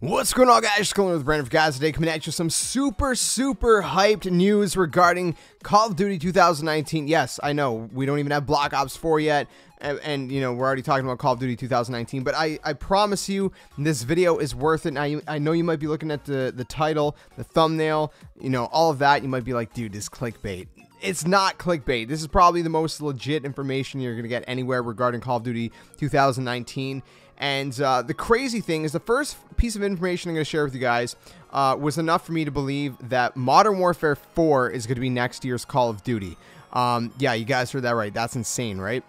What's going on, guys? JSkeleton with Brandon for guys today, coming at you some super hyped news regarding Call of Duty 2019. Yes, I know we don't even have Black Ops 4 yet, and you know we're already talking about Call of Duty 2019. But I promise you, this video is worth it. Now I know you might be looking at the title, the thumbnail, you know, all of that. You might be like, dude, this is clickbait. It's not clickbait. This is probably the most legit information you're going to get anywhere regarding Call of Duty 2019. And the crazy thing is, the first piece of information I'm going to share with you guys was enough for me to believe that Modern Warfare 4 is going to be next year's Call of Duty. Yeah, you guys heard that right. That's insane, right?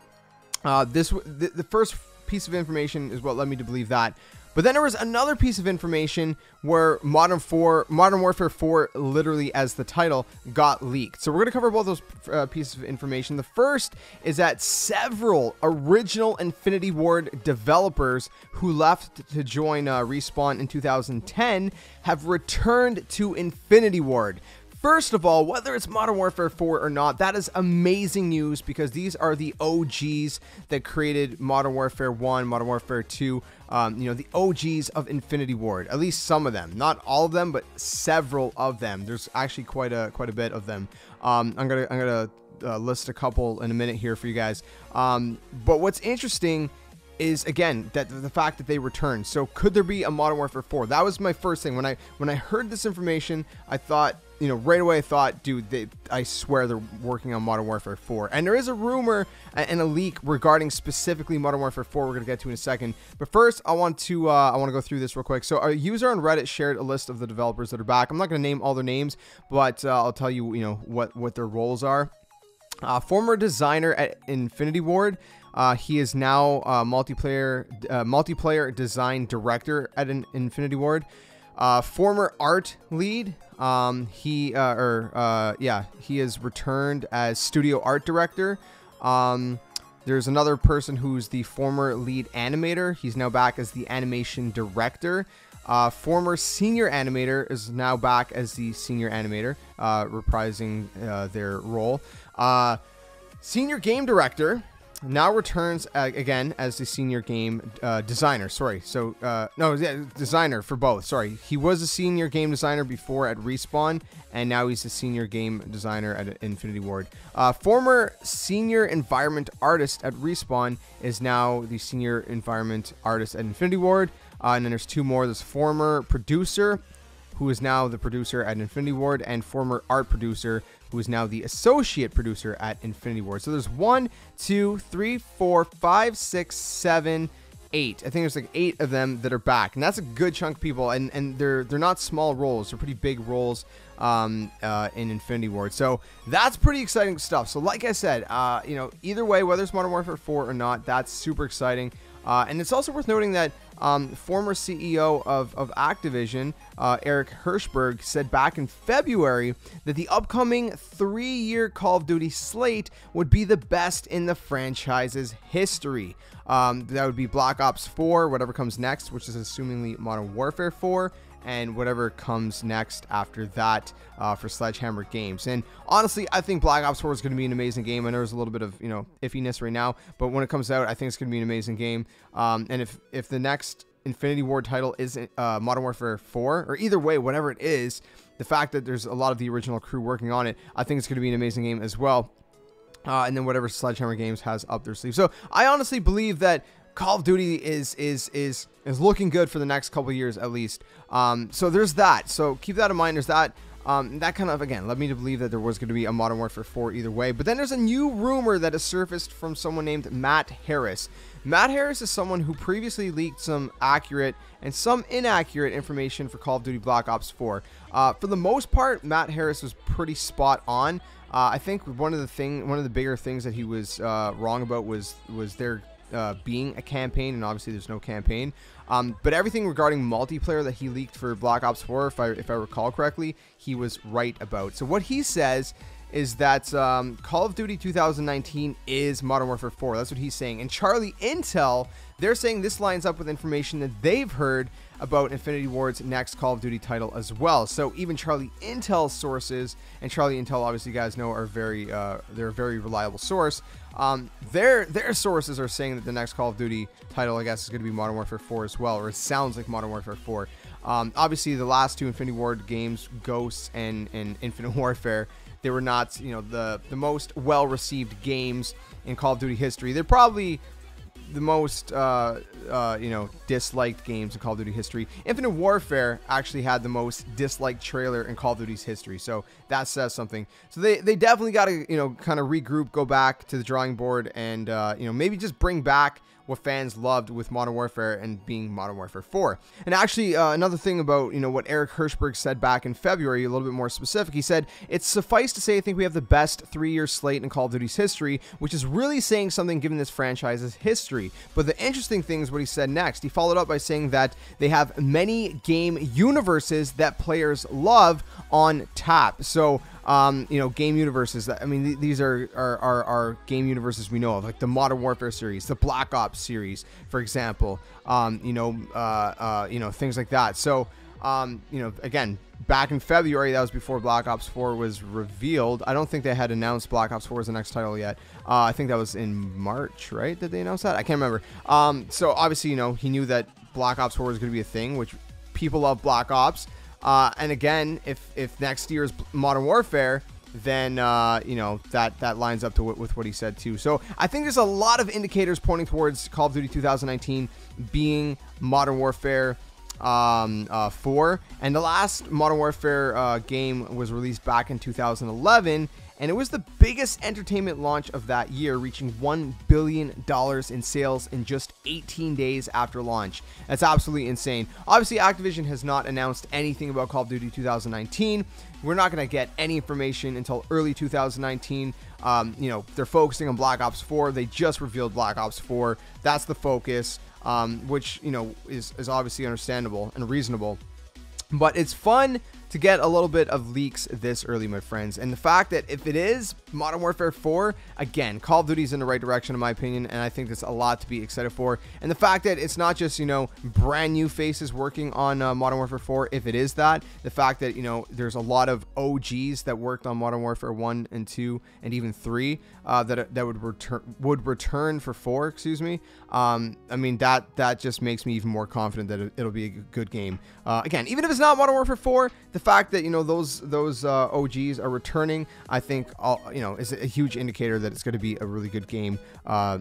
The first piece of information is what led me to believe that. But then there was another piece of information where Modern Warfare 4, literally as the title, got leaked. So we're going to cover both those pieces of information. The first is that several original Infinity Ward developers who left to join Respawn in 2010 have returned to Infinity Ward. First of all, whether it's Modern Warfare 4 or not, that is amazing news, because these are the OGs that created Modern Warfare 1, Modern Warfare 2, you know, the OGs of Infinity Ward. At least some of them, not all of them, but several of them. There's actually quite a bit of them. I'm gonna list a couple in a minute here for you guys. But what's interesting is, again, that the fact that they returned. So could there be a Modern Warfare 4? That was my first thing. When I heard this information, I thought, you know, right away I thought, dude, I swear they're working on Modern Warfare 4. And there is a rumor and a leak regarding specifically Modern Warfare 4 we're going to get to in a second. But first, I want to go through this real quick. So a user on Reddit shared a list of the developers that are back. I'm not going to name all their names, but I'll tell you, you know, what their roles are. Former designer at Infinity Ward. He is now multiplayer design director at Infinity Ward. Former art lead. He has returned as studio art director. There's another person who's the former lead animator. He's now back as the animation director. Former senior animator is now back as the senior animator, reprising their role. Senior game director now returns again as the senior game designer. Sorry, so no, yeah, designer for both. Sorry, he was a senior game designer before at Respawn, and now he's a senior game designer at Infinity Ward. Former senior environment artist at Respawn is now the senior environment artist at Infinity Ward. And then there's two more. There's former producer, who is now the producer at Infinity Ward, and former art producer, who is now the associate producer at Infinity Ward. So there's 1, 2, 3, 4, 5, 6, 7, 8. I think there's like 8 of them that are back, and that's a good chunk of people. And they're not small roles; they're pretty big roles in Infinity Ward. So that's pretty exciting stuff. So like I said, you know, either way, whether it's Modern Warfare 4 or not, that's super exciting. And it's also worth noting that former CEO of Activision, Eric Hirschberg, said back in February that the upcoming 3-year Call of Duty slate would be the best in the franchise's history. That would be Black Ops 4, whatever comes next, which is assumingly Modern Warfare 4, and whatever comes next after that for Sledgehammer Games. And honestly, I think Black Ops 4 is going to be an amazing game. I know there's a little bit of, you know, iffiness right now, but when it comes out, I think it's going to be an amazing game. And if the next Infinity Ward title isn't Modern Warfare 4, or either way, whatever it is, the fact that there's a lot of the original crew working on it, I think it's going to be an amazing game as well. And then whatever Sledgehammer Games has up their sleeve. So I honestly believe that Call of Duty is looking good for the next couple of years at least. So there's that. So keep that in mind. There's that. That kind of, again, led me to believe that there was going to be a Modern Warfare 4 either way. But then there's a new rumor that has surfaced from someone named Matt Harris. Matt Harris is someone who previously leaked some accurate and some inaccurate information for Call of Duty Black Ops 4. For the most part, Matt Harris was pretty spot on. I think one of the bigger things that he was wrong about was there being a campaign, and obviously there's no campaign. But everything regarding multiplayer that he leaked for Black Ops 4, if I recall correctly, he was right about. So what he says is that Call of Duty 2019 is Modern Warfare 4. That's what he's saying. And Charlie Intel, they're saying this lines up with information that they've heard about Infinity Ward's next Call of Duty title as well. So even Charlie Intel's sources, and Charlie Intel, obviously, you guys know, are they're a very reliable source. Their sources are saying that the next Call of Duty title, I guess, is going to be Modern Warfare 4 as well, or it sounds like Modern Warfare 4. Obviously, the last two Infinity Ward games, Ghosts and Infinite Warfare, they were not, you know, the most well-received games in Call of Duty history. They're probably the most, you know, disliked games in Call of Duty history. Infinite Warfare actually had the most disliked trailer in Call of Duty's history, so that says something. So they definitely got to, you know, kind of regroup, go back to the drawing board, and, you know, maybe just bring back what fans loved with Modern Warfare and being Modern Warfare 4. And actually, another thing about, you know, what Eric Hirschberg said back in February, a little bit more specific, he said, "It's suffice to say I think we have the best 3-year slate in Call of Duty's history," which is really saying something given this franchise's history. But the interesting thing is what he said next. He followed up by saying that they have many game universes that players love on tap. So, you know, game universes. I mean, these are game universes we know of, like the Modern Warfare series, the Black Ops series, for example. You know, things like that. So, you know, again, back in February, that was before Black Ops 4 was revealed. I don't think they had announced Black Ops 4 as the next title yet. I think that was in March, right? Did they announce that? I can't remember. So obviously, you know, he knew that Black Ops 4 was going to be a thing, which people love Black Ops. And again, if next year's Modern Warfare, then, you know, that lines up to with what he said too. So I think there's a lot of indicators pointing towards Call of Duty 2019 being Modern Warfare 4. And the last Modern Warfare game was released back in 2011. And it was the biggest entertainment launch of that year, reaching $1 billion in sales in just 18 days after launch. That's absolutely insane. Obviously, Activision has not announced anything about Call of Duty 2019. We're not going to get any information until early 2019. You know, they're focusing on Black Ops 4. They just revealed Black Ops 4. That's the focus, which, you know, is obviously understandable and reasonable. But it's fun to get a little bit of leaks this early, my friends. And the fact that if it is Modern Warfare 4, again, Call of Duty's in the right direction, in my opinion, and I think there's a lot to be excited for. And the fact that it's not just, you know, brand new faces working on Modern Warfare 4, if it is that, the fact that, you know, there's a lot of OGs that worked on Modern Warfare 1 and 2 and even 3 that would return for 4, excuse me. I mean, that just makes me even more confident that it'll be a good game. Again, even if it's not Modern Warfare 4, the fact that, you know, those OGs are returning, I think, you know, is a huge indicator that it's going to be a really good game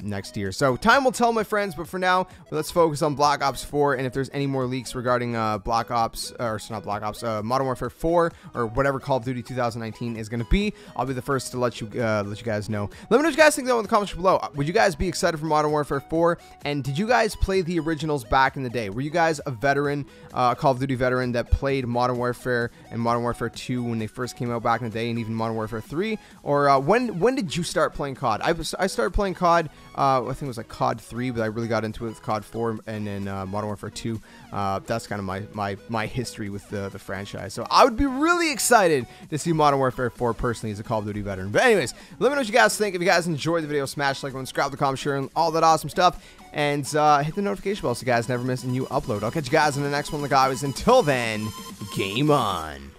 next year. So time will tell, my friends, but for now, let's focus on Black Ops 4, and if there's any more leaks regarding Black Ops, or not Black Ops, Modern Warfare 4, or whatever Call of Duty 2019 is going to be, I'll be the first to let you guys know. Let me know what you guys think, though, in the comments below. Would you guys be excited for Modern Warfare 4, and did you guys play the originals back in the day? Were you guys a veteran, Call of Duty veteran that played Modern Warfare and Modern Warfare 2 when they first came out back in the day, and even Modern Warfare 3? Or when did you start playing COD? I started playing COD, I think it was like COD 3, but I really got into it with COD 4 and then Modern Warfare 2. That's kind of my history with the franchise. So I would be really excited to see Modern Warfare 4 personally as a Call of Duty veteran. But anyways, let me know what you guys think. If you guys enjoyed the video, smash like, subscribe, the comment, share, and all that awesome stuff. And hit the notification bell so you guys never miss a new upload. I'll catch you guys in the next one, guys. Until then, game on.